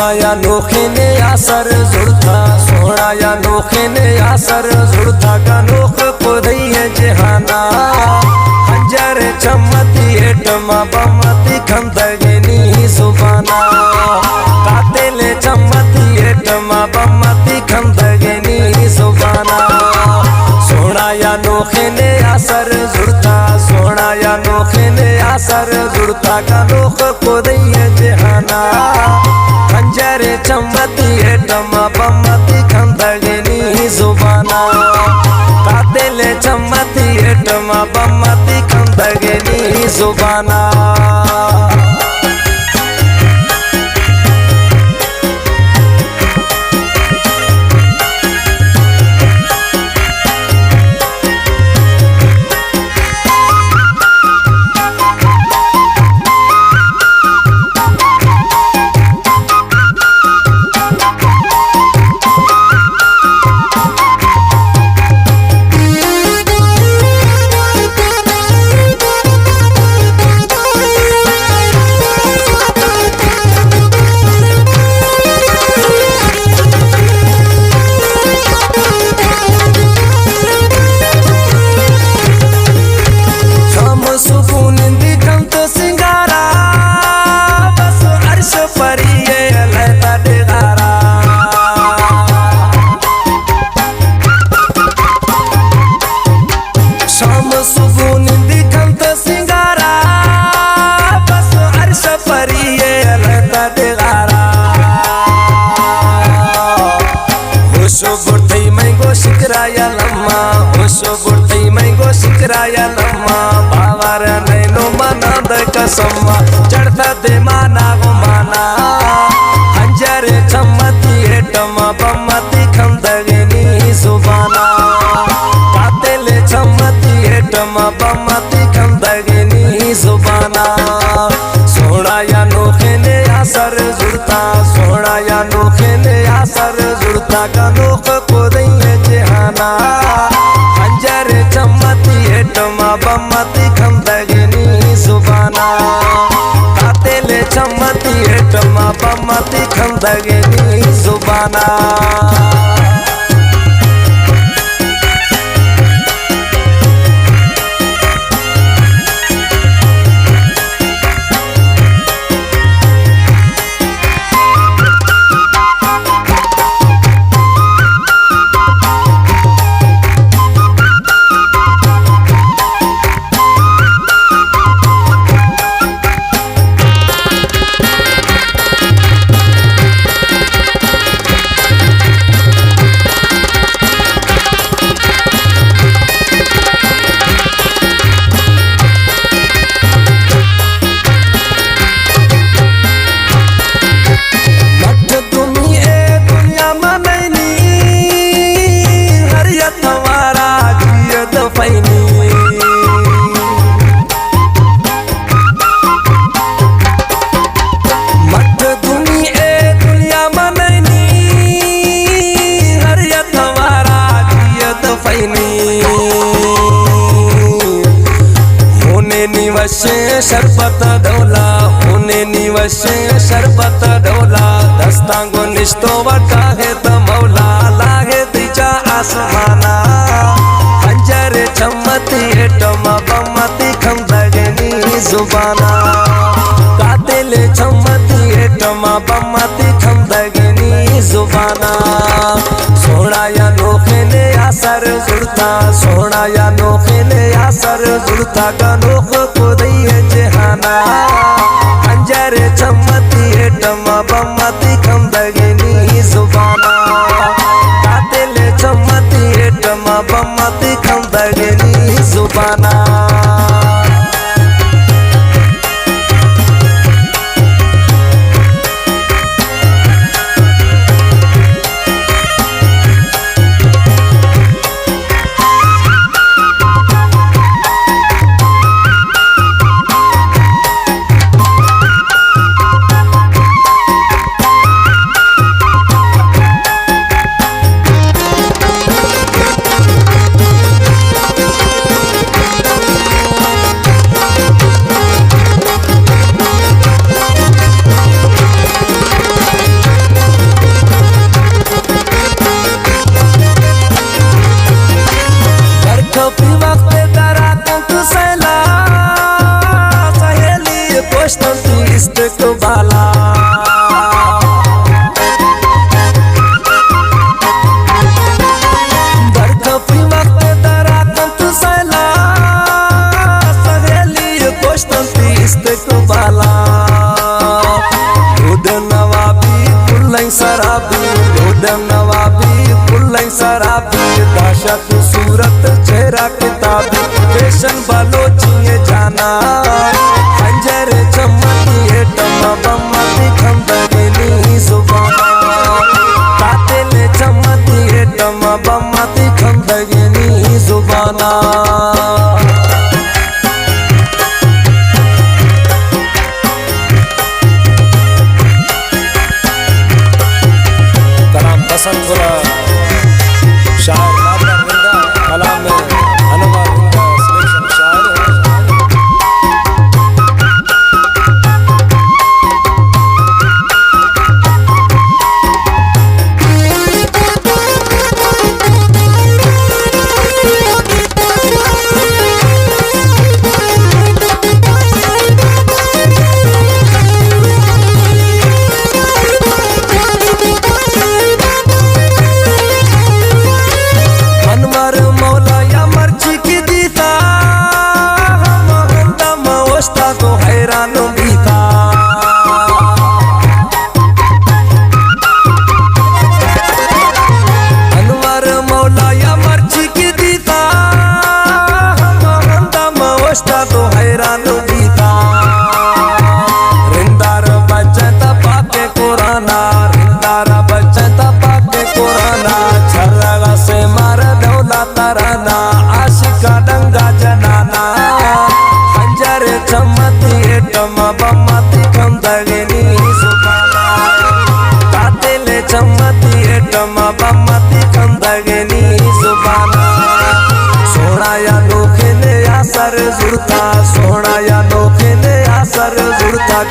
सोना या नोखे ने आसर जुड़ता, सोना या नोखे ने आसर जुड़ता का नोख पुदई जहाना हंजर चमती हेटमा बमती खंदगनी सुबाना कातेले चमती हेटमा बमती खंदगनी सुबाना सोना या नोखे ने आसर जुड़ता, सोना या नोखे ने आसर जुड़ता का नोख पुदई जहाना खंजर चमती हेटमा बमती खंदगनी जुबाना कातेले चमती हेटमा बमती खंदगनी जुबाना। शिकराया लम्मा होशो बुढ़ई मैंगो शिकराया लम्मा बावर नैनो मना द कसम्मा चढ़ता दे माना गो माना हंजर चमती हेटमा बमती खंदगनी सुबाना कातेले चमती हेटमा बमती खंदगनी सुबाना सोना या नोखे ने आसर जुड़ता, सोना या नोखे ने आसर जुड़ता का नोख पुदई जहाना हंजर चमती हेटमा बमती खंदगनी जुबाना कातेले चमती हेटमा बमती खंदगनी जुबाना। शरबत ढोला होने निवशे शरबत ढोला दस्तांगो निष्ठो वटा है तमौला लागे दिजा आसमाना हंजर चमती हेटमा बमती खंदगनी जुबाना कातेले चमती हेटमा बमती खंदगनी जुबाना सोना या नोखे ने आसर जुड़ता, सोना या नोखे ने आसर जुड़ता का नोख पुदई जहाना हंजर चमती हेटमा बमती खंदगनी जुबाना कातेले चमती हेटमा बमती खंदगनी जुबाना। पोस्टंती इस्तकबाला बरखपी वक्त दराकन तुसायला सगळ्याली पोस्टंती इस्तकबाला दूध नवाबी पुल्लाई सराबी दूध नवाबी पुल्लाई सराबी दाशत सूरत चेहरा किताबी फैशन बालोची जाना खंजर चमकी टमा बम्मती खंदगनी जुबाना तातेले चमकी टमा बम्मती खंदगनी जुबाना कलाम पसंद बोला शायर नादर विंदा कलाम में अनवर विंदा सिलेक्शन शायर तो हैरान बीता अनवर मौला या मर्जी की दीता तो हैरान बीता रिंदार बचता पाके कुराना रिंदार बचता पाके कुराना छर्रा से मार दौला तराना आशिका डंगा जनाना खंजर चमती टमा बम्मती खंदगनी जुबाना तातेले चमती टमा बम्मती खंदगनी जुबाना सोना या नोखे ने आसर जुड़ता सोना या नोखे ने आसर जुड़ता